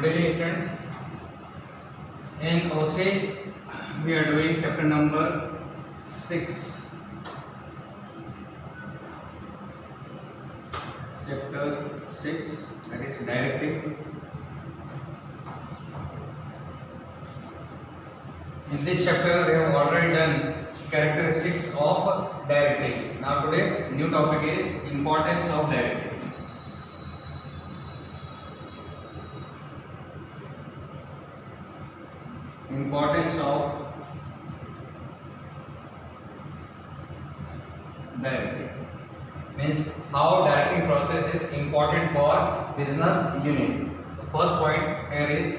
Good evening, students. In OSE, we are doing chapter number 6. Chapter 6, that is directive. In this chapter, we have already done characteristics of directive. Now today, the new topic is importance of directive. Importance of directing means how directing process is important for business unit. The first point here is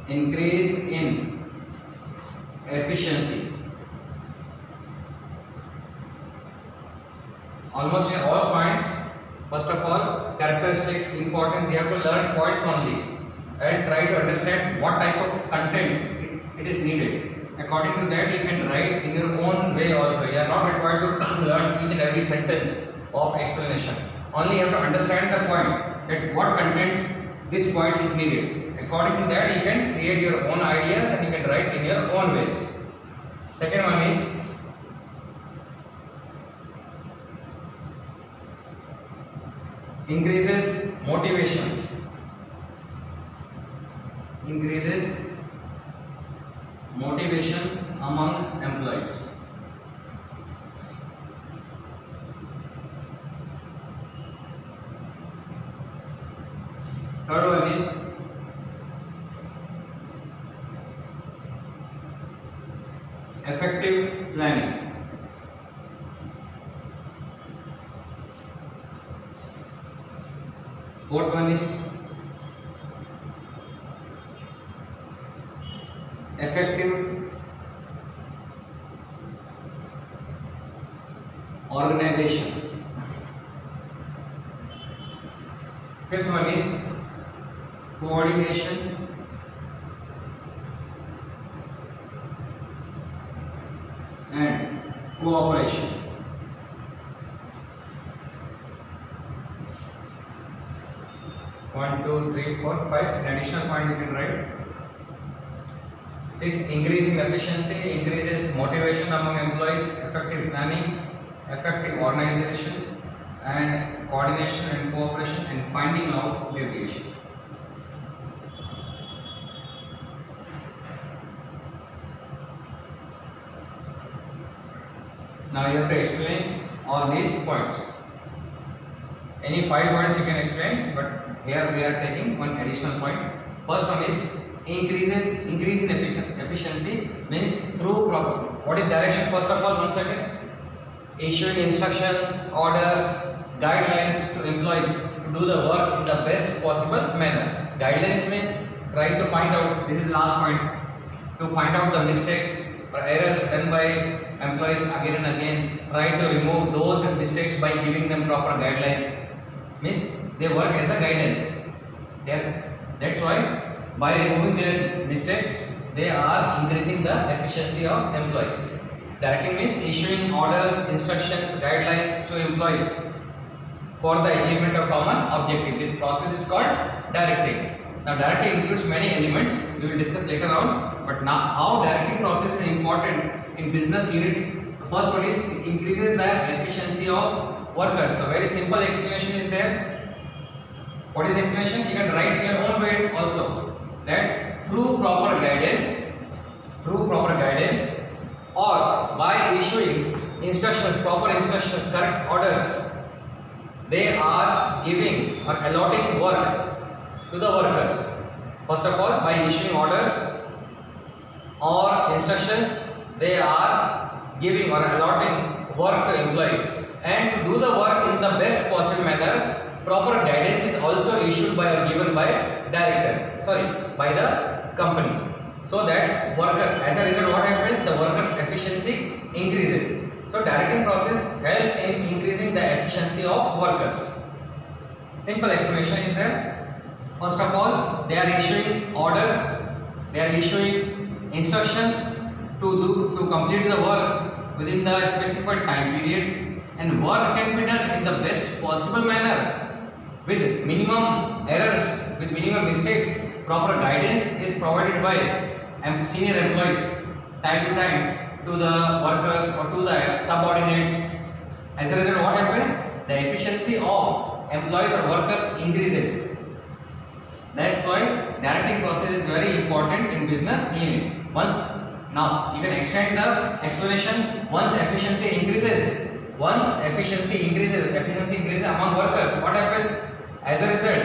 increase in efficiency. Almost in all points, first of all, characteristics, importance, you have to learn points only and try to understand what type of contents it is needed. According to that, you can write in your own way also. You are not required to learn each and every sentence of explanation. Only you have to understand the point, that what contents this point is needed. According to that, you can create your own ideas and you can write in your own ways. Second one is increases motivation. Increases motivation among employees. Third one is effective planning. Fourth one is effective organization. Fifth one is coordination and cooperation. One, two, three, four, five. An additional point you can write. 6. Increasing efficiency, increases motivation among employees, effective planning, effective organization, and coordination and cooperation, and finding out deviation. Now you have to explain all these points. Any 5 points you can explain, but here we are taking one additional point. First one is increase in efficiency means through proper. What is direction? First of all, one second. Issuing instructions, orders, guidelines to employees to do the work in the best possible manner. Guidelines means trying to find out. This is the last point. To find out the mistakes or errors done by employees again and again. Try to remove those mistakes by giving them proper guidelines. Means they work as a guidance. That's why by removing their mistakes, they are increasing the efficiency of employees. Directing means issuing orders, instructions, guidelines to employees for the achievement of common objective. This process is called directing. Now, directing includes many elements. We will discuss later on. But now, how directing process is important in business units. The first one is it increases the efficiency of workers. So, very simple explanation is there. What is the explanation? You can write in your own way also. That through proper guidance or by issuing instructions, proper instructions, correct orders, they are giving or allotting work to the workers. First of all, by issuing orders or instructions, they are giving or allotting work to employees, and to do the work in the best possible manner. Proper guidance is also issued by or given by by the company, so that workers, as a result, what happens? The workers' efficiency increases. So directing process helps in increasing the efficiency of workers. Simple explanation is there. First of all, they are issuing orders, they are issuing instructions to complete the work within the specified time period, and work can be done in the best possible manner, with minimum errors, with minimum mistakes. Proper guidance is provided by senior employees time to time to the workers or to the subordinates. As a result, what happens? The efficiency of employees or workers increases. That's why directing process is very important in business unit. Now you can extend the explanation. Once efficiency increases among workers, what happens? As a result,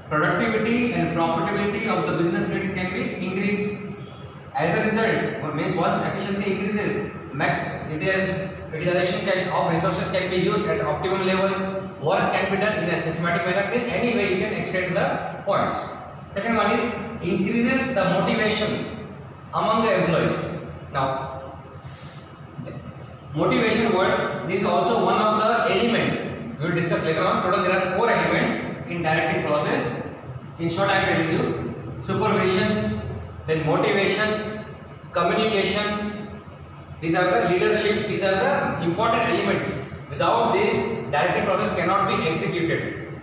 productivity and profitability of the business unit can be increased. As a result, what means once efficiency increases, max utilization of resources can be used at optimum level. Work can be done in a systematic manner. In any way, you can extend the points. Second one is increases the motivation among the employees. Now, motivation word is also one of the element we will discuss later on. Total there are 4 elements in directing process. In short, I am telling you: supervision, then motivation, communication. These are the leadership. These are the important elements. Without this, directing process cannot be executed.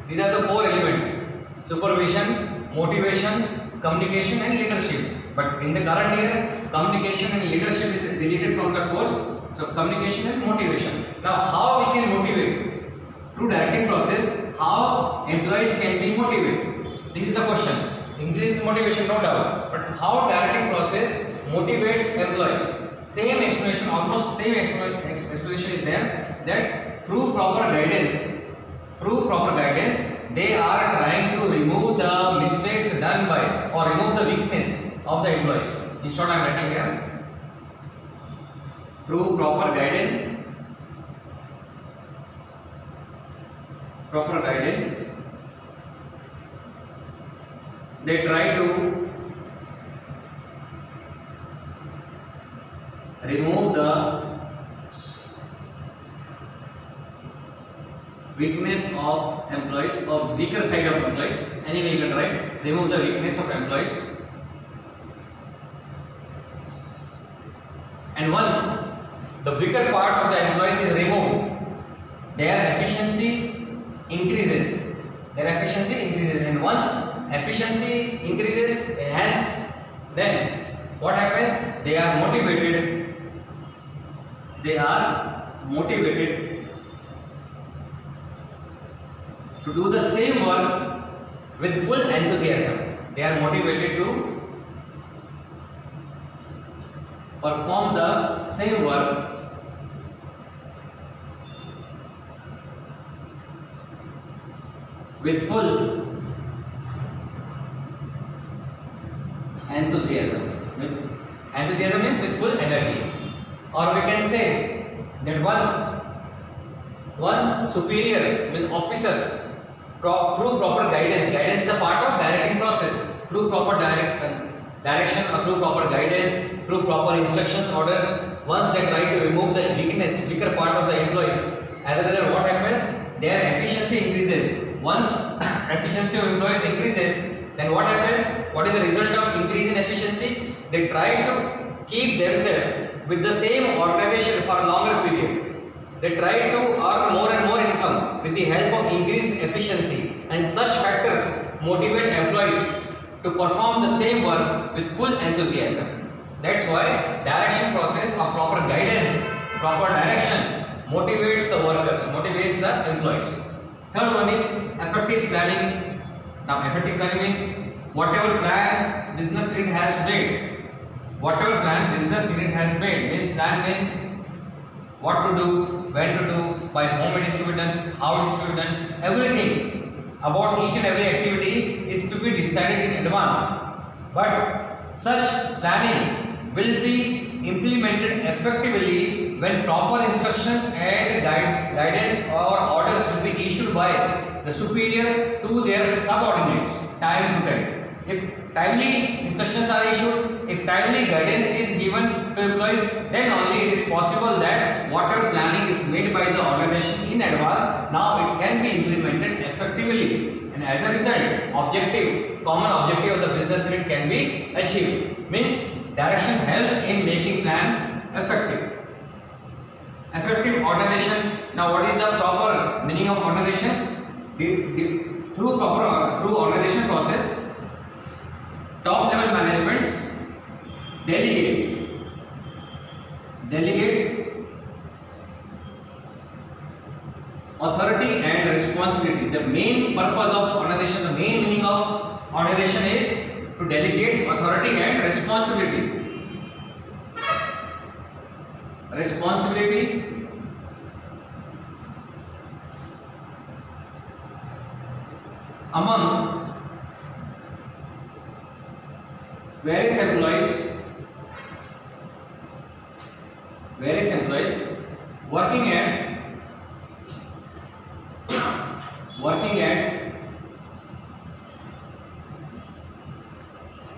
These are the 4 elements: supervision, motivation, communication, and leadership. But in the current year, communication and leadership is deleted from the course. So communication and motivation. Now, how we can motivate? Through directing process, how employees can be motivated? This is the question. Increases motivation, no doubt. But how directing process motivates employees? Same explanation, almost same explanation is there, that through proper guidance, they are trying to remove the mistakes done by or remove the weakness of the employees. In short, I am writing here. Through proper guidance, they try to remove the weakness of employees, or weaker side of employees. Anyway, you can write remove the weakness of employees. And once the weaker part of the employees is removed, their efficiency increases. And once efficiency increases, enhanced, then what happens? They are motivated to do the same work with full enthusiasm. They are motivated to perform the same work with full enthusiasm. Enthusiasm means with full energy. Or we can say that once superiors, means officers, through proper guidance is a part of directing process. Through proper direction or through proper guidance, through proper instructions, orders, once they try to remove the weaker part of the employees, as a result, what happens? Their efficiency increases. Once efficiency of employees increases, then what happens? What is the result of increase in efficiency? They try to keep themselves with the same organization for a longer period. They try to earn more and more income with the help of increased efficiency, and such factors motivate employees to perform the same work with full enthusiasm. That's why direction process or proper guidance, proper direction motivates the workers, motivates the employees. Third one is effective planning. Now, effective planning means whatever plan business unit has made. Means plan means what to do, when to do, by whom it is to be done, how it is to be done. Everything about each and every activity is to be decided in advance. But such planning will be implemented effectively when proper instructions and guidance or orders will be issued by the superior to their subordinates time to time. If timely instructions are issued, if timely guidance is given to employees, then only it is possible that whatever planning is made by the organization in advance, now it can be implemented effectively, and as a result, common objective of the business unit can be achieved. Means direction helps in making plan effective. Effective organization Now, what is the proper meaning of organization? Through organization process, top level managements delegates authority and responsibility. The main purpose of organization, the main meaning of organization is to delegate authority and responsibility. Among various employees working at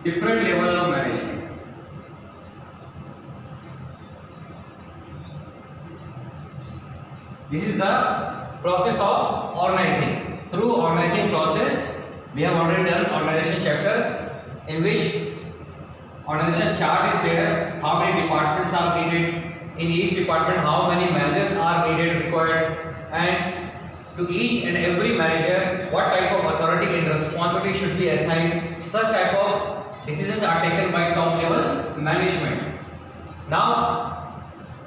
different level of management. This is the process of organizing. Through organizing process, we have already done organization chapter, in which organization chart is there, how many departments are needed, in each department how many managers are required, and to each and every manager what type of authority and responsibility should be assigned. Such type of decisions are taken by top level management. Now,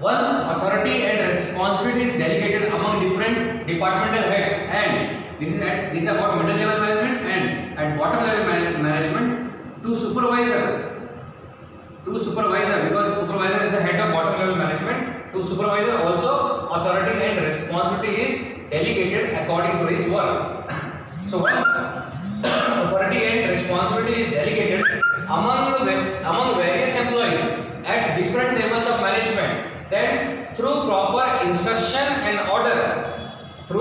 once authority and responsibility is delegated among different departmental heads, and this is about middle level management, and at bottom level management to supervisor, because supervisor is the head of bottom level management. To supervisor also authority and responsibility is delegated according to his work. So once authority and responsibility is delegated among various employees at different levels of management, then through proper instruction and order, as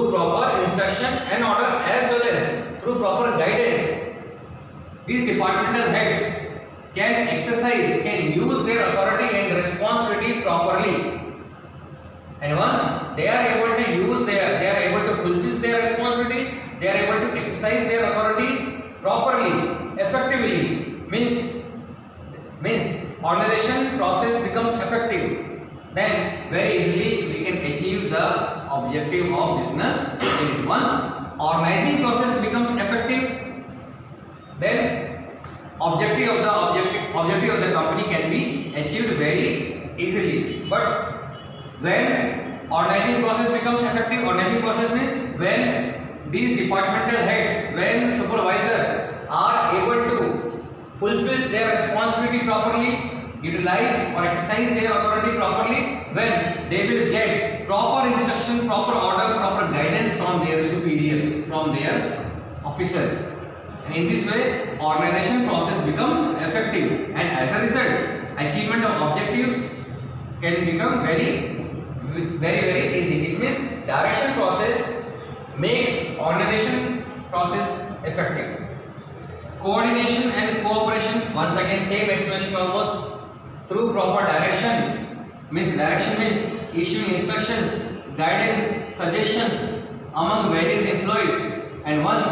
well as through proper guidance, these departmental heads can use their authority and responsibility properly. And once they are able to fulfill their responsibility, they are able to exercise their authority properly, effectively, means organization process becomes effective. Then very easily we can achieve the objective of business. Once organizing process becomes effective, then objective of the company can be achieved very easily. But when organizing process becomes effective, organizing process means when these departmental heads, when supervisor are able to fulfill their responsibility properly, utilize or exercise their authority properly, when they will get proper instruction, proper order, proper guidance from their superiors, from their officers. And in this way, organization process becomes effective, and as a result, achievement of objective can become very easy. It means direction process makes organization process effective. Coordination and cooperation, once again same explanation almost. Through proper direction means issuing instructions, guidance, suggestions among various employees, and once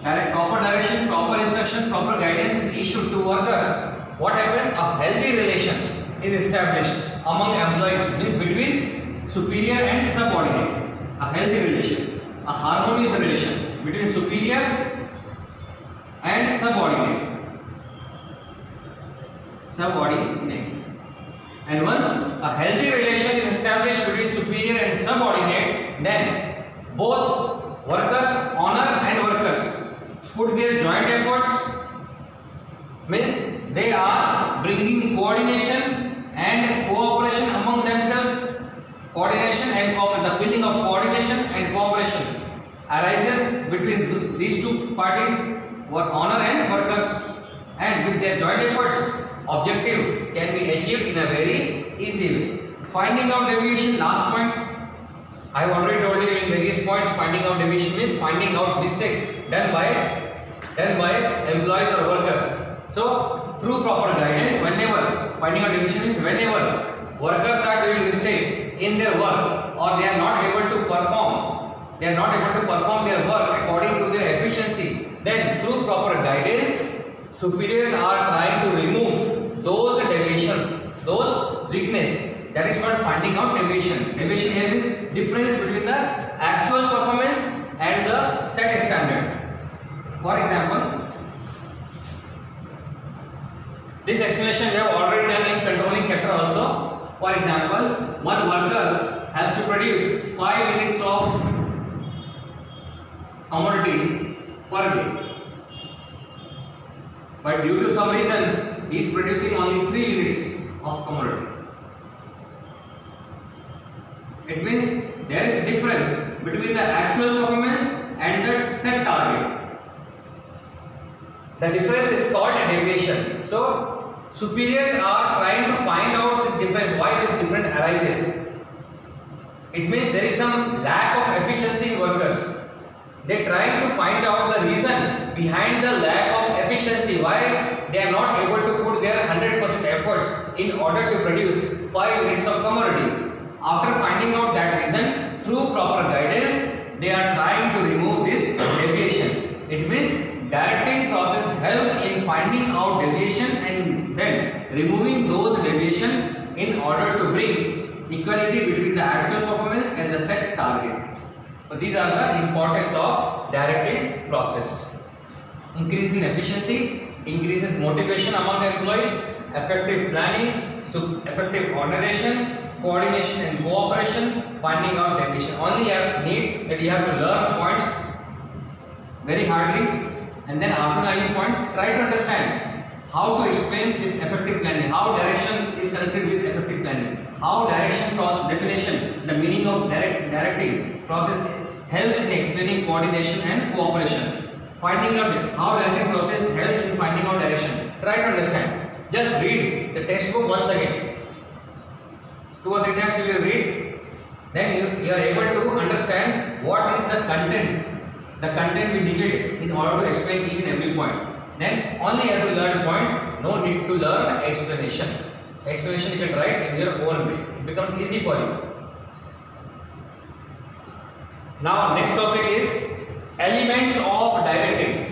proper direction, proper instruction, proper guidance is issued to workers, what happens? A healthy relation is established among employees, means between superior and subordinate. A healthy relation, a harmonious relation between superior and subordinate. And once a healthy relation is established between superior and subordinate, then both workers, owner and workers, put their joint efforts, means they are bringing coordination and cooperation among themselves. Coordination and cooperation, the feeling of coordination and cooperation arises between these two parties, owner and workers, and with their joint efforts, objective can be achieved in a very easy way. Finding out deviation, last point. I have already told you in various points. Finding out deviation means finding out mistakes done by employees or workers. So through proper guidance, finding out deviation means whenever workers are doing mistake in their work, or they are not able to perform their work according to their efficiency, then through proper guidance, superiors are trying to remove those deviations, those weakness That is called finding out deviation. Deviation here is difference between the actual performance and the set standard. For example, this explanation we have already done in controlling chapter also. For example, one worker has to produce 5 units of commodity per day, but due to some reason he is producing only 3 units of commodity. It means there is a difference between the actual performance and the set target. The difference is called a deviation. So superiors are trying to find out this difference, why this difference arises. It means there is some lack of efficiency in workers. They are trying to find out the reason behind the lack of efficiency, why they are not able to put their 100% efforts in order to produce 5 units of commodity. After finding out that reason, through proper guidance, they are trying to remove this deviation. It means directing process helps in finding out deviation and then removing those deviation in order to bring equality between the actual performance and the set target. So these are the importance of directing process. Increase in efficiency, increases motivation among the employees, effective planning, effective organization, coordination and cooperation, finding out deviation. Only you need that you have to learn points very hardly, and then after learning points, try to understand how to explain this effective planning, how direction is connected with effective planning, how direction definition, the meaning of directing process helps in explaining coordination and cooperation. Finding out how directing process helps in finding out direction. Try to understand. Just read the textbook once again. 2 or 3 times you will read, then you are able to understand what is the content we needed in order to explain each and every point. Then only you have to learn points, no need to learn the explanation. Explanation you can write in your own way, it becomes easy for you. Now next topic is elements of directing.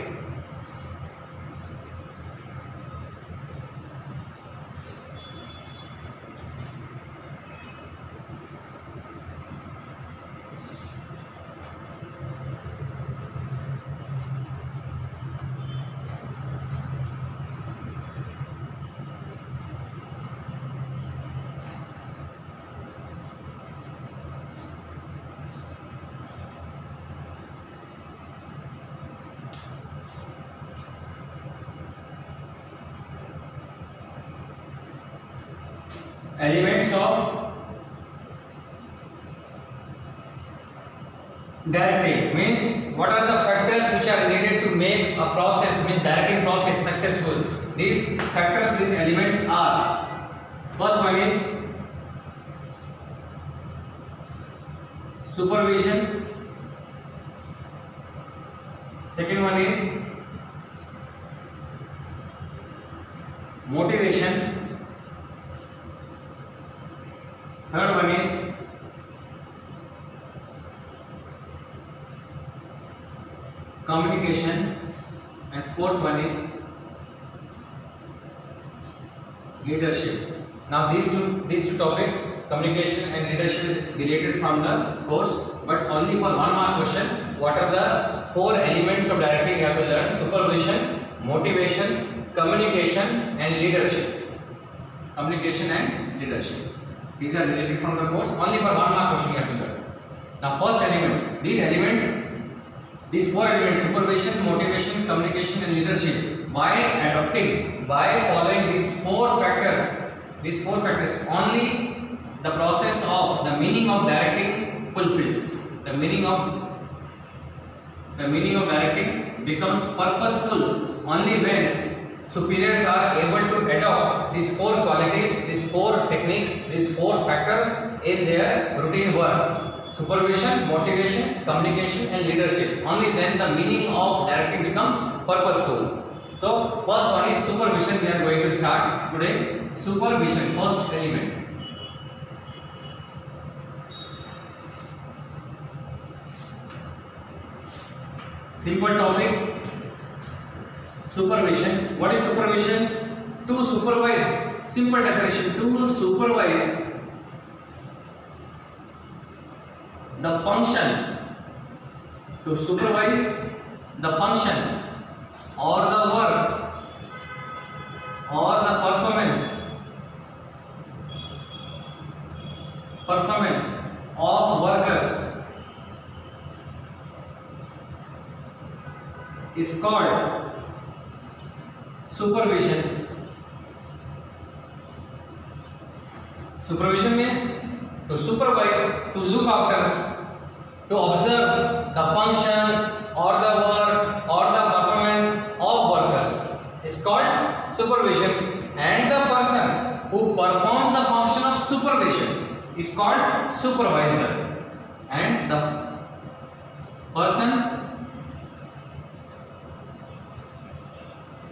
Elements of directing means what are the factors which are needed to make a process, means directing process successful. These factors, these elements are: first one is supervision, second one is motivation, third one is communication, and fourth one is leadership. Now these two topics, communication and leadership, is deleted from the course, but only for 1 mark question. What are the 4 elements of directing you have to learn? Supervision, motivation, communication and leadership. Communication and leadership. These are deleted from the course. Only for 1 mark question you have to learn. Now first element, these 4 elements, supervision, motivation, communication and leadership, by following these 4 factors, only the process of the meaning of directing fulfills. The meaning of directing becomes purposeful only when superiors are able to adopt these 4 qualities, these 4 techniques, these 4 factors in their routine work. Supervision, motivation, communication and leadership. Only then the meaning of directing becomes purposeful. So first one is supervision. We are going to start today. Supervision, first element. Simple topic. Supervision. What is supervision? To supervise. Simple definition. To supervise the function, to supervise the function or the work or the performance of workers is called supervision. Supervision means to supervise, to look after, to observe the functions or the work or the performance of workers is called supervision, and the person who performs the function of supervision is called supervisor, and the person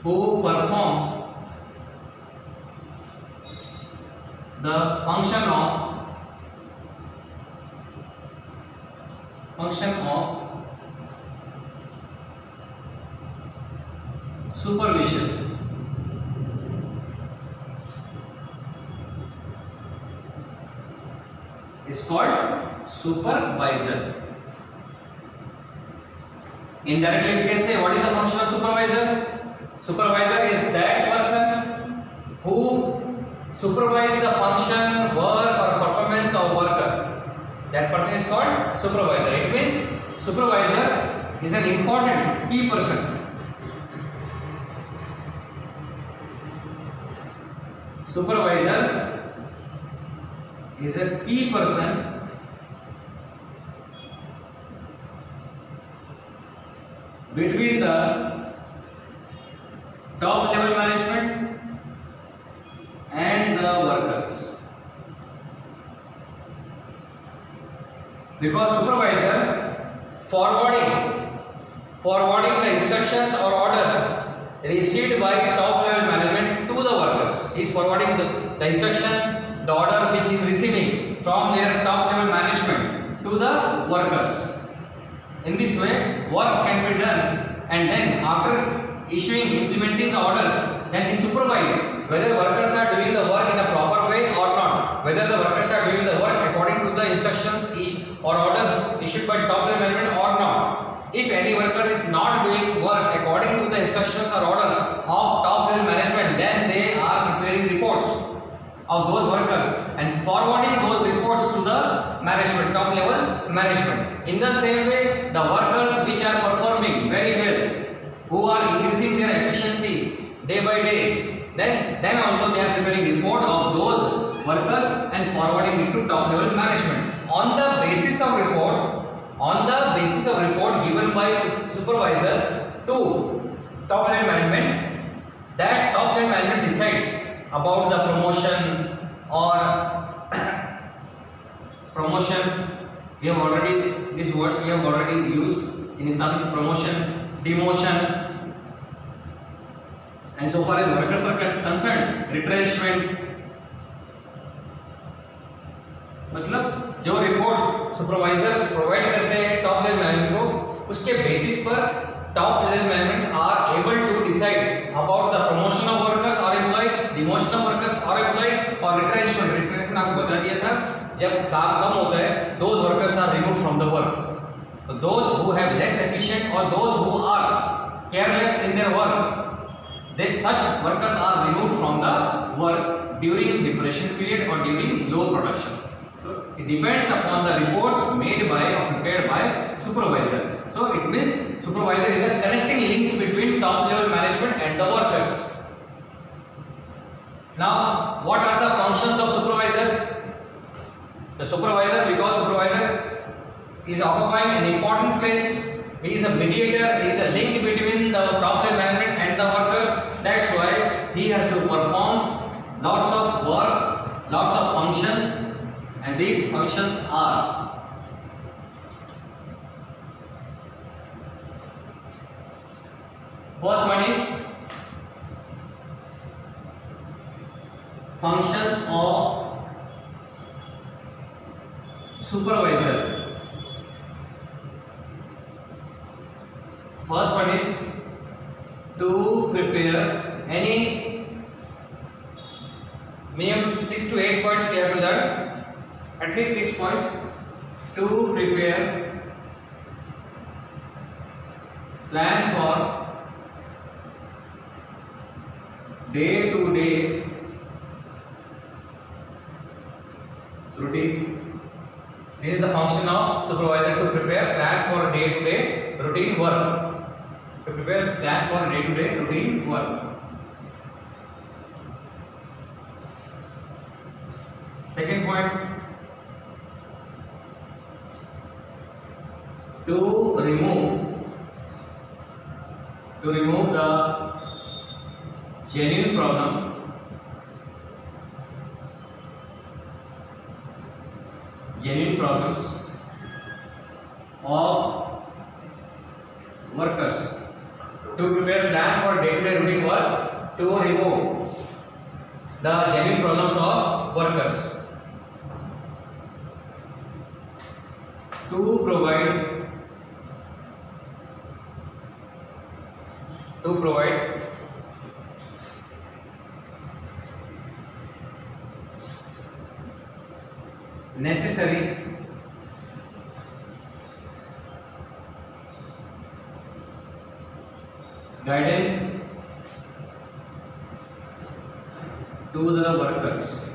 who perform the function of supervision is called supervisor. Indirectly we can say, what is the function of supervisor? Supervisor is that person who supervises the function, work or performance of worker. That person is called supervisor. It means supervisor is an important key person. Supervisor is a key person between the top level management and the workers, because supervisor forwarding the instructions or orders received by top level management to the workers. He is forwarding the instructions, the order which he is receiving from their top level management to the workers. In this way, work can be done, and then after implementing the orders, then he supervises whether workers are doing the work in a proper way or not, whether the workers are doing the work according to the instructions or orders issued by top level management or not. If any worker is not doing work according to the instructions or orders of top level management, then they are preparing reports of those workers and forwarding those reports to the management, top level management. In the same way, the workers which are performing very well, who are increasing their efficiency day by day, then also they are preparing report of those workers and forwarding it to top level management. On the basis of report given by supervisor to top level management, that top level management decides about the promotion or promotion. We have already, these words we have already used in starting: promotion, demotion, and so far as workers are concerned, retrenchment. मतलब जो report supervisors provide करते हैं top level management को, उसके basis पर top level managements are able to decide about the promotion of workers और employees, demotion of workers और employees, और रिट्रेंचमेंट आपको बता दिया था, जब काम कम होता है those workers are removed from the work. So those who have less efficient or those who are careless in their work, such workers are removed from the work during depression period or during low production. So it depends upon the reports made by or prepared by supervisor. So it means supervisor is a connecting link between top level management and the workers. Now, what are the functions of supervisor? The supervisor, because supervisor is occupying an important place, he is a mediator, he is a link between the top level management and the workers. That's why he has to perform lots of work, lots of functions, and these functions are: first one is functions of supervisor. First one is to prepare any minimum 6 to 8 points. You have to learn at least 6 points. to prepare plan for day-to-day routine. This is the function of supervisor, to prepare plan for day-to-day routine work. To prepare plan for day-to-day routine work. Second point, to remove the genuine problems of workers. To prepare plan for day-to-day routine work, to remove the genuine problems of workers, to provide necessary guidance to the workers.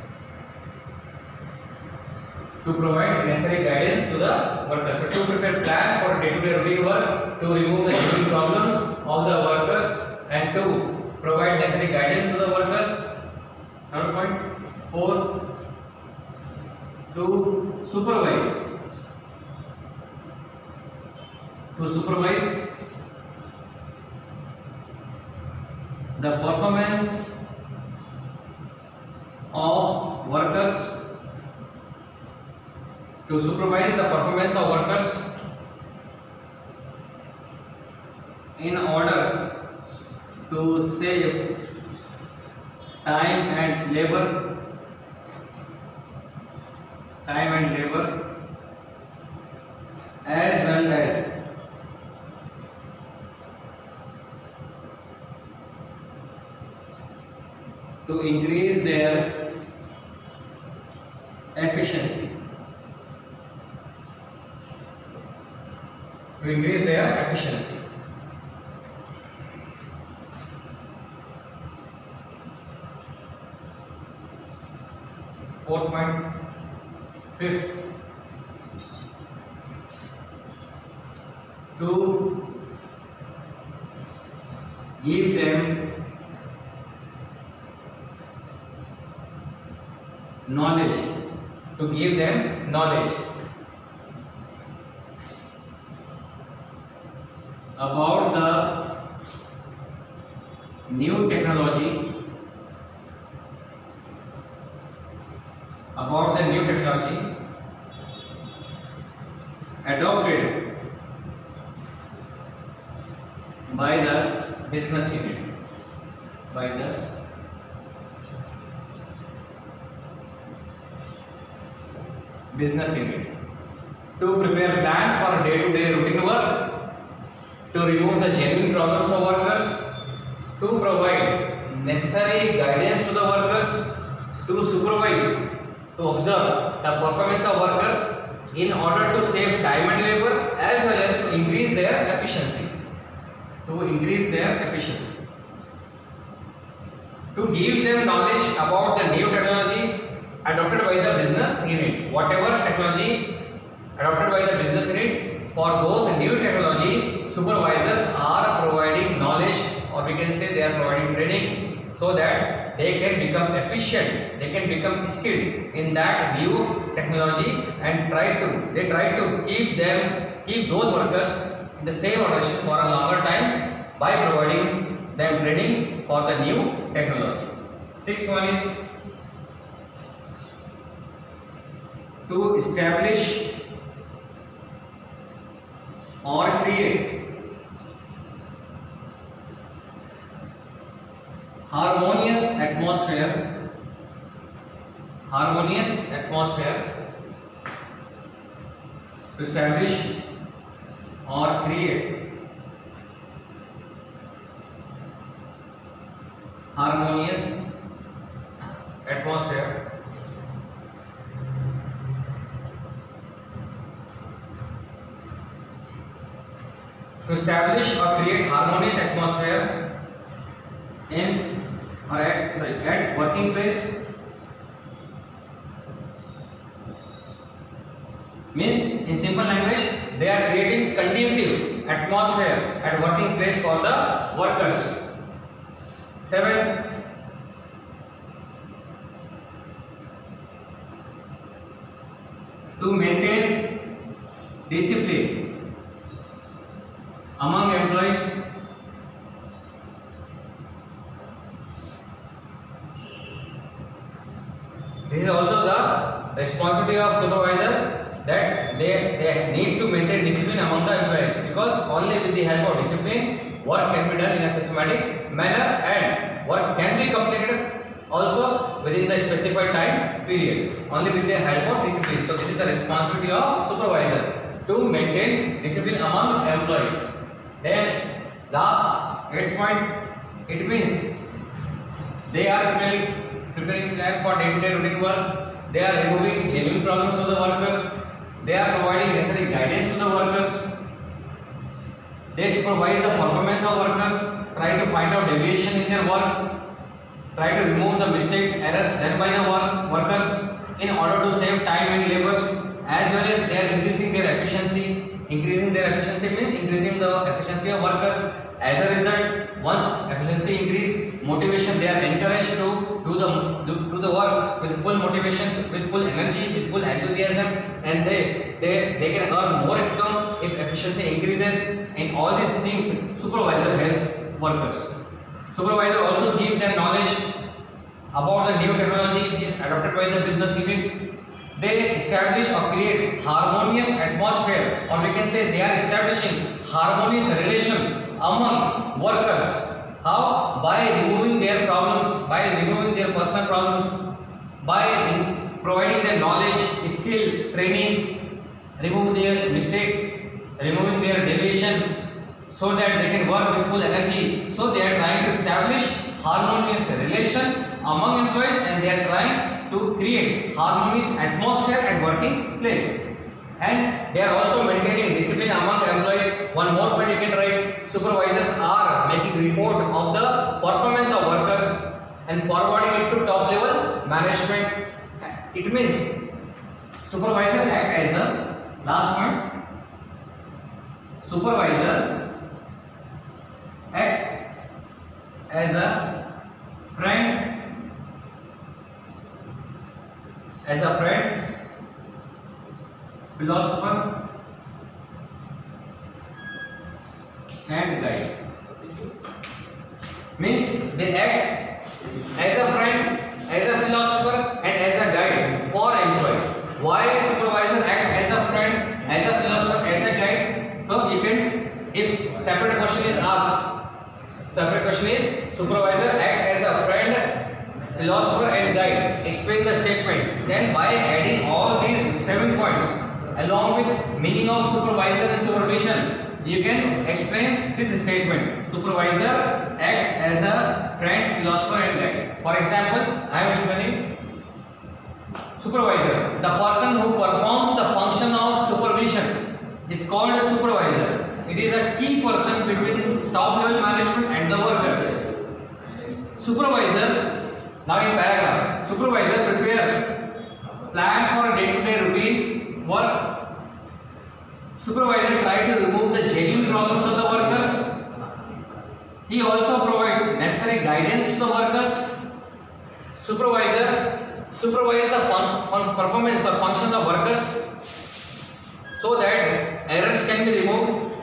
To provide necessary guidance to the workers. So to prepare plan for day-to-day routine work, to remove the genuine problems of the workers, and to provide necessary guidance to the workers. Third point. Fourth, to supervise the performance of workers, in order to save time and labor, as well as to increase their efficiency. Fourth point. Fifth, to give them knowledge, about the new technology, adopted by the business unit. To prepare plan for day-to-day routine work, to remove the genuine problems of workers, to provide necessary guidance to the workers, to supervise, to observe the performance of workers in order to save time and labor, as well as to increase their efficiency. To give them knowledge about the new technology adopted by the business unit. Whatever technology adopted by the business unit, for those new technology, supervisors are providing knowledge, or we can say they are providing training, so that they can become efficient, they can become skilled in that new technology, and try to keep those workers in the same organization for a longer time by providing them training for the new technology. Sixth one is to establish or create harmonious atmosphere to establish or create harmonious atmosphere establish or create harmonious atmosphere at working place. Means in simple language, they are creating conducive atmosphere at working place for the workers. 7th, to maintain discipline among employees. This is also the responsibility of supervisor, that they need to maintain discipline among the employees, because only with the help of discipline work can be done in a systematic manner and work can be completed also within the specified time period, only with the help of discipline. So this is the responsibility of supervisor, to maintain discipline among employees. Then last 8th point, it means they are preparing plan for day-to-day routine work. They are removing genuine problems of the workers. They are providing necessary guidance to the workers. They supervise the performance of workers, try to find out deviation in their work, try to remove the mistakes, errors done by the workers in order to save time and labors, as well as they are increasing their efficiency. Increasing their efficiency means increasing the efficiency of workers. As a result, once efficiency increase, motivation, they are encouraged to do the work with full motivation, with full energy, with full enthusiasm, and they can earn more income if efficiency increases. In all these things, supervisor helps workers. Supervisor also give them knowledge about the new technology which is adopted by the business unit. They establish or create harmonious atmosphere, or we can say they are establishing harmonious relation among workers. How? By removing their problems, by removing their personal problems, by providing their knowledge, skill, training, remove their mistakes, removing their deviation, so that they can work with full energy. So they are trying to establish harmonious relation among employees, and they are trying to create harmonious atmosphere at working place. And they are also maintaining discipline among the employees. One more point you can write: supervisors are making report of the performance of workers and forwarding it to top level management. It means supervisor act as a, last point, supervisor act as a friend, philosopher and guide. Means they act as a friend, as a philosopher and as a guide for employees. Why supervisor act as a friend, as a philosopher, as a guide? So you can, if separate question is asked, separate question is supervisor act as a friend, philosopher and guide. Explain the statement. Then by adding all these 7 points along with meaning of supervisor and supervision, you can explain this statement: supervisor act as a friend, philosopher and guide. For example, I am explaining supervisor. The person who performs the function of supervision is called a supervisor. It is a key person between top level management and the workers. Supervisor, now in paragraph, supervisor prepares plan for a day-to-day routine work. Supervisor try to remove the genuine problems of the workers. He also provides necessary guidance to the workers. Supervisor supervises the performance or function of workers so that errors can be removed,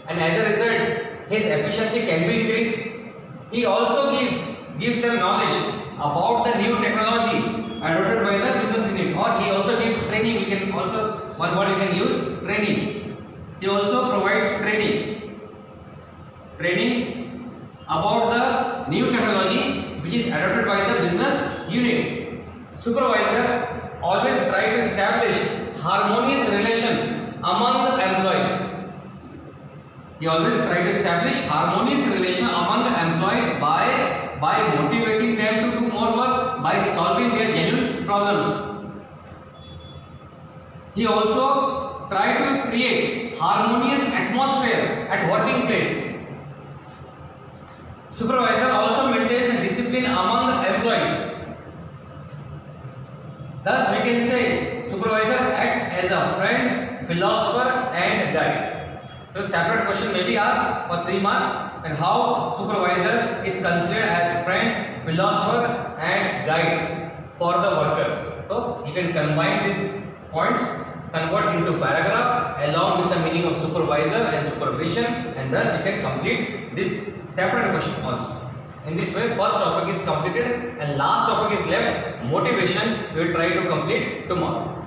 and as a result his efficiency can be increased. He also gives them knowledge about the new technology adopted by the business unit, or he also gives training. You can also, one word you can use, training. He also provides training about the new technology which is adopted by the business unit. Supervisor always try to establish harmonious relation among the employees. He always try to establish harmonious relation among the employees by motivating them to do more work, by solving their genuine problems. He also try to create harmonious atmosphere at working place. Supervisor also maintains discipline among employees. Thus, we can say supervisor acts as a friend, philosopher, and guide. So, separate question may be asked for 3 marks, and how supervisor is considered as friend, philosopher, and guide for the workers. So, you can combine these points, convert into paragraph along with the meaning of supervisor and supervision, and thus you can complete this separate question also. In this way, first topic is completed and last topic is left, motivation. We will try to complete tomorrow.